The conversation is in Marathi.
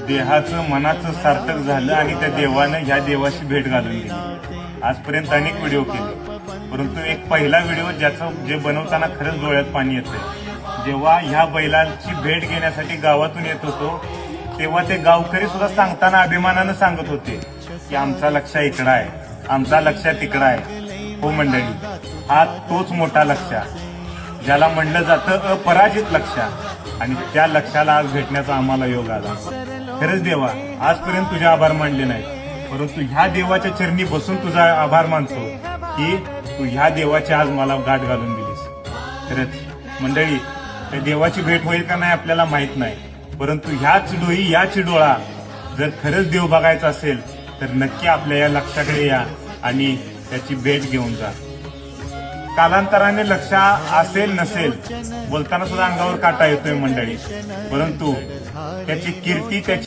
देहाचं मनाचं सार्थक झालं आणि त्या देवानं ह्या देवाशी भेट घालून दिली. आजपर्यंत अनेक व्हिडिओ केले, परंतु एक पहिला व्हिडिओ जे बनवताना खरंच डोळ्यात पाणी येतंय. जेव्हा ह्या बैलांची भेट घेण्यासाठी गावातून येत होतो, तेव्हा ते गावकरी सुद्धा सांगताना अभिमानानं सांगत होते की आमचा लक्ष्य इकडं आहे, आमचा लक्ष्य तिकडं आहे. हो मंडळी, हा तोच मोठा लक्ष्य ज्याला म्हणलं जातं अपराजित लक्ष्य, आणि त्या लक्ष्याला आज भेटण्याचा आम्हाला योग आला. खरंच देवा, आजपर्यंत तुझे आभार मानले नाही, परंतु ह्या देवाच्या चरणी बसून तुझा आभार मानतो की तू ह्या देवाची आज मला गाठ घालून दिलीस. खरंच मंडळी, त्या देवाची भेट होईल का नाही आपल्याला माहित नाही, परंतु ह्याच डोळी याच डोळा जर खरंच देव बघायचा असेल तर नक्की आपल्या या लक्ष्याकडे या आणि त्याची भेट घेऊन जा. कालांतराने लक्ष असेल नसेल, बोलताना सुद्धा अंगावर काटा येतोय मंडळी, परंतु त्याची कीर्ती, त्याची